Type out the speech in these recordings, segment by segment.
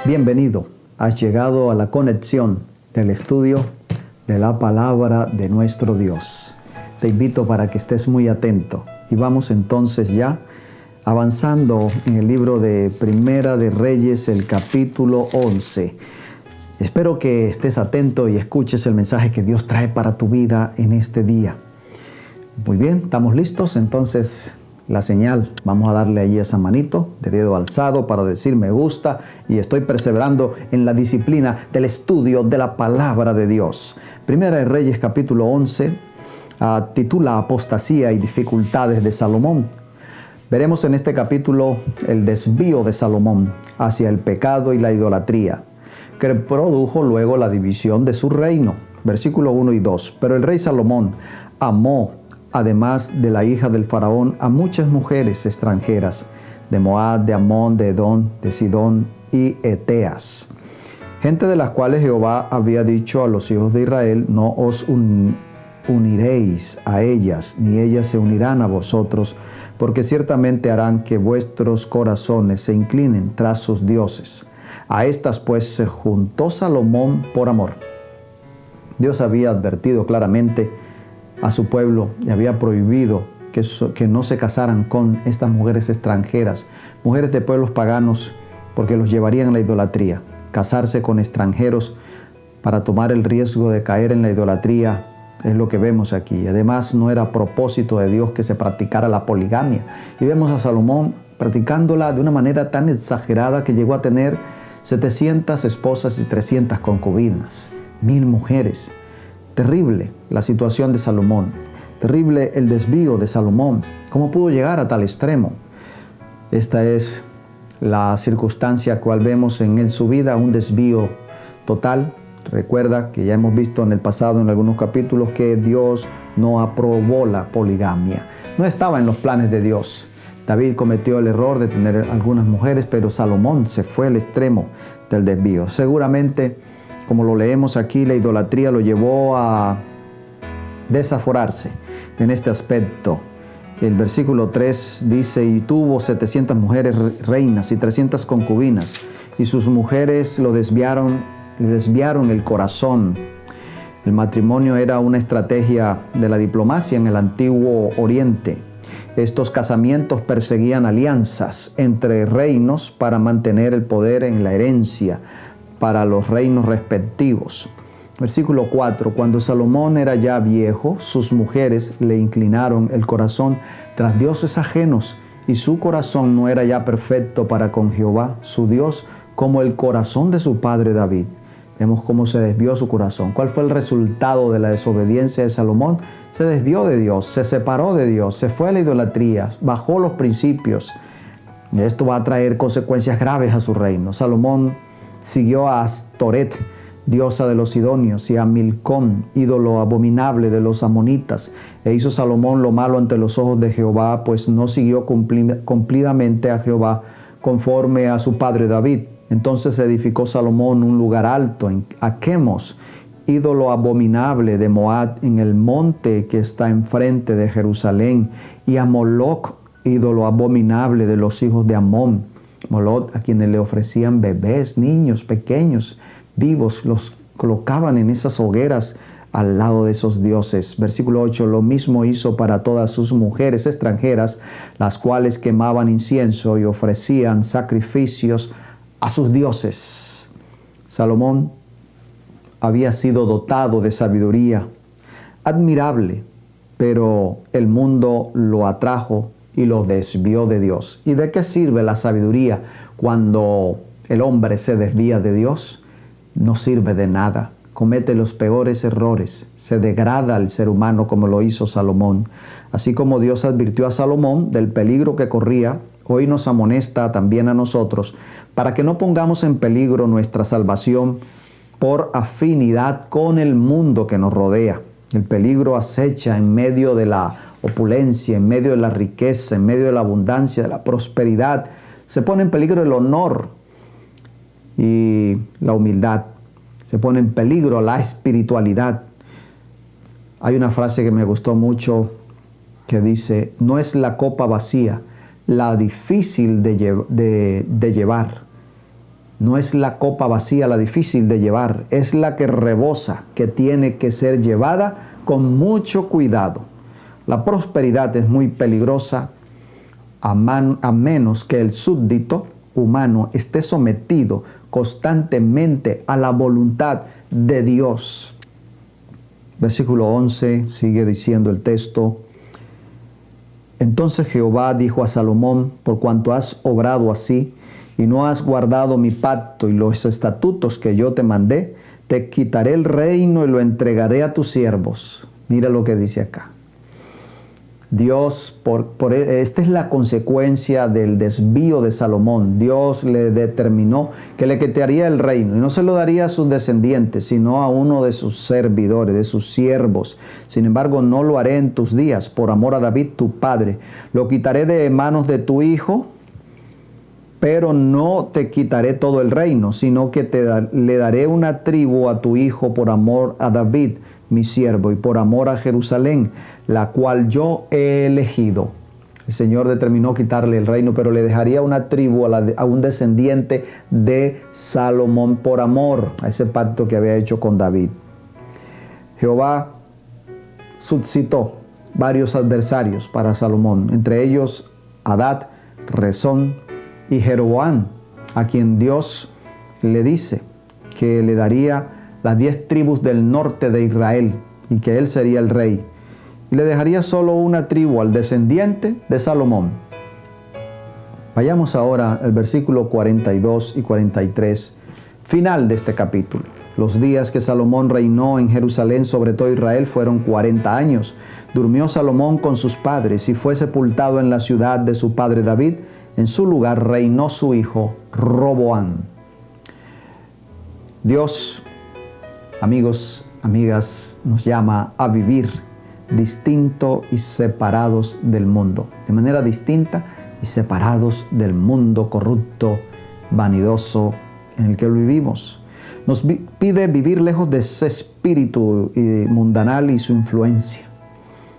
Bienvenido, has llegado a la conexión del estudio de la palabra de nuestro Dios. Te invito para que estés muy atento y vamos entonces ya avanzando en el libro de Primera de Reyes, el capítulo 11. Espero que estés atento y escuches el mensaje que Dios trae para tu vida en este día. Muy bien, ¿estamos listos? Entonces, la señal, vamos a darle allí esa manito de dedo alzado para decir me gusta y estoy perseverando en la disciplina del estudio de la palabra de Dios. Primera de Reyes, capítulo 11, titula Apostasía y dificultades de Salomón. Veremos en este capítulo el desvío de Salomón hacia el pecado y la idolatría, que produjo luego la división de su reino. Versículo 1 y 2. Pero el rey Salomón amó, además de la hija del faraón, a muchas mujeres extranjeras, de Moab, de Amón, de Edom, de Sidón y Eteas, gente de las cuales Jehová había dicho a los hijos de Israel, no os uniréis a ellas, ni ellas se unirán a vosotros, porque ciertamente harán que vuestros corazones se inclinen tras sus dioses. A estas pues se juntó Salomón por amor. Dios había advertido claramente a su pueblo y había prohibido que no se casaran con estas mujeres extranjeras, mujeres de pueblos paganos, porque los llevarían a la idolatría. Casarse con extranjeros para tomar el riesgo de caer en la idolatría es lo que vemos aquí. Además, no era propósito de Dios que se practicara la poligamia. Y vemos a Salomón practicándola de una manera tan exagerada que llegó a tener 700 esposas y 300 concubinas, 1000 mujeres. Terrible la situación de Salomón, terrible el desvío de Salomón. ¿Cómo pudo llegar a tal extremo? Esta es la circunstancia cual vemos en su vida, un desvío total. Recuerda que ya hemos visto en el pasado, en algunos capítulos, que Dios no aprobó la poligamia. No estaba en los planes de Dios. David cometió el error de tener algunas mujeres, pero Salomón se fue al extremo del desvío. Seguramente, como lo leemos aquí, la idolatría lo llevó a desaforarse en este aspecto. El versículo 3 dice, y tuvo 700 mujeres reinas y 300 concubinas, y sus mujeres le desviaron el corazón. El matrimonio era una estrategia de la diplomacia en el antiguo Oriente. Estos casamientos perseguían alianzas entre reinos para mantener el poder en la herencia para los reinos respectivos. Versículo 4. Cuando Salomón era ya viejo, sus mujeres le inclinaron el corazón tras dioses ajenos, y su corazón no era ya perfecto para con Jehová, su Dios, como el corazón de su padre David. Vemos cómo se desvió su corazón. ¿Cuál fue el resultado de la desobediencia de Salomón? Se desvió de Dios, se separó de Dios, se fue a la idolatría, bajó los principios. Y esto va a traer consecuencias graves a su reino. Salomón siguió a Astoret, diosa de los sidonios, y a Milcom, ídolo abominable de los amonitas. E hizo Salomón lo malo ante los ojos de Jehová, pues no siguió cumplidamente a Jehová conforme a su padre David. Entonces edificó Salomón un lugar alto a Quemos, ídolo abominable de Moab, en el monte que está enfrente de Jerusalén, y a Moloc, ídolo abominable de los hijos de Amón. Moloc, a quienes le ofrecían bebés, niños pequeños, vivos, los colocaban en esas hogueras al lado de esos dioses. Versículo 8, lo mismo hizo para todas sus mujeres extranjeras, las cuales quemaban incienso y ofrecían sacrificios a sus dioses. Salomón había sido dotado de sabiduría admirable, pero el mundo lo atrajo y lo desvió de Dios. ¿Y de qué sirve la sabiduría cuando el hombre se desvía de Dios? No sirve de nada. Comete los peores errores. Se degrada al ser humano como lo hizo Salomón. Así como Dios advirtió a Salomón del peligro que corría, hoy nos amonesta también a nosotros para que no pongamos en peligro nuestra salvación por afinidad con el mundo que nos rodea. El peligro acecha en medio de la opulencia, en medio de la riqueza, en medio de la abundancia, de la prosperidad. Se pone en peligro el honor y la humildad. Se pone en peligro la espiritualidad. Hay una frase que me gustó mucho que dice, no es la copa vacía la difícil de llevar, No es la copa vacía la difícil de llevar, es la que rebosa, que tiene que ser llevada con mucho cuidado. La prosperidad es muy peligrosa a menos que el súbdito humano esté sometido constantemente a la voluntad de Dios. Versículo 11 sigue diciendo el texto: Entonces Jehová dijo a Salomón: por cuanto has obrado así, y no has guardado mi pacto y los estatutos que yo te mandé, te quitaré el reino y lo entregaré a tus siervos. Mira lo que dice acá. Dios, esta es la consecuencia del desvío de Salomón. Dios le determinó que le quitaría el reino y no se lo daría a sus descendientes, sino a uno de sus servidores, de sus siervos. Sin embargo, no lo haré en tus días, por amor a David tu padre. Lo quitaré de manos de tu hijo, pero no te quitaré todo el reino, sino que le daré una tribu a tu hijo por amor a David, mi siervo, y por amor a Jerusalén, la cual yo he elegido. El Señor determinó quitarle el reino, pero le dejaría una tribu a un descendiente de Salomón por amor a ese pacto que había hecho con David. Jehová suscitó varios adversarios para Salomón, entre ellos Hadad, Rezón y Jeroboam, a quien Dios le dice que le daría las 10 tribus del norte de Israel y que él sería el rey. Y le dejaría solo una tribu al descendiente de Salomón. Vayamos ahora al versículo 42 y 43, final de este capítulo. Los días que Salomón reinó en Jerusalén sobre todo Israel fueron 40 años. Durmió Salomón con sus padres y fue sepultado en la ciudad de su padre David. En su lugar reinó su hijo Roboam. Dios, amigos, amigas, nos llama a vivir distinto y separados del mundo. De manera distinta y separados del mundo corrupto, vanidoso en el que vivimos. Nos pide vivir lejos de ese espíritu mundanal y su influencia.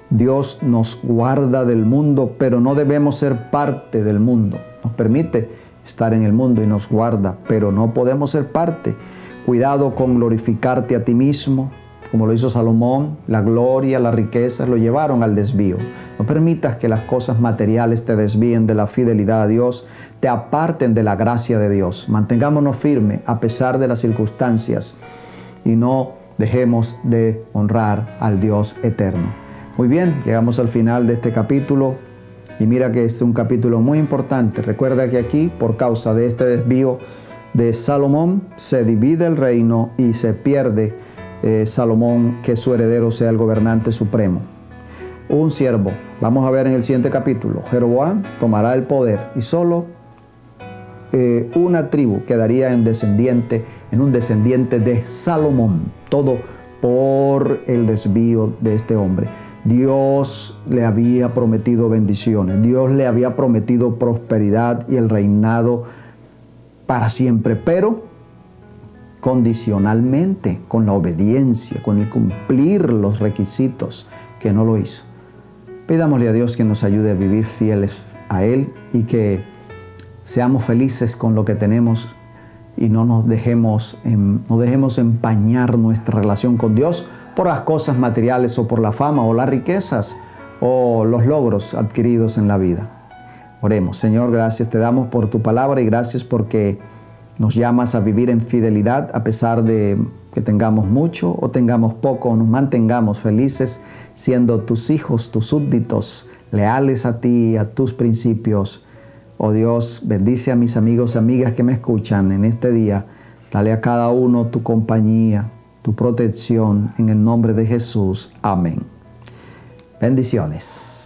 Dios nos guarda del mundo, pero no debemos ser parte del mundo. Nos permite estar en el mundo y nos guarda, pero no podemos ser parte. Cuidado con glorificarte a ti mismo, como lo hizo Salomón. La gloria, las riquezas lo llevaron al desvío. No permitas que las cosas materiales te desvíen de la fidelidad a Dios, te aparten de la gracia de Dios. Mantengámonos firmes a pesar de las circunstancias y no dejemos de honrar al Dios eterno. Muy bien, llegamos al final de este capítulo y mira que este es un capítulo muy importante. Recuerda que aquí, por causa de este desvío de Salomón, se divide el reino y se pierde Salomón, que su heredero sea el gobernante supremo. Un siervo, vamos a ver en el siguiente capítulo, Jeroboam tomará el poder y solo una tribu quedaría en un descendiente de Salomón. Todo por el desvío de este hombre. Dios le había prometido bendiciones, Dios le había prometido prosperidad y el reinado para siempre, pero condicionalmente, con la obediencia, con el cumplir los requisitos, que no lo hizo. Pidámosle a Dios que nos ayude a vivir fieles a Él y que seamos felices con lo que tenemos y no dejemos empañar nuestra relación con Dios por las cosas materiales o por la fama o las riquezas o los logros adquiridos en la vida. Oremos. Señor, gracias te damos por tu palabra y gracias porque nos llamas a vivir en fidelidad a pesar de que tengamos mucho o tengamos poco, nos mantengamos felices siendo tus hijos, tus súbditos, leales a ti, a tus principios. Oh Dios, bendice a mis amigos y amigas que me escuchan en este día. Dale a cada uno tu compañía, tu protección, en el nombre de Jesús. Amén. Bendiciones.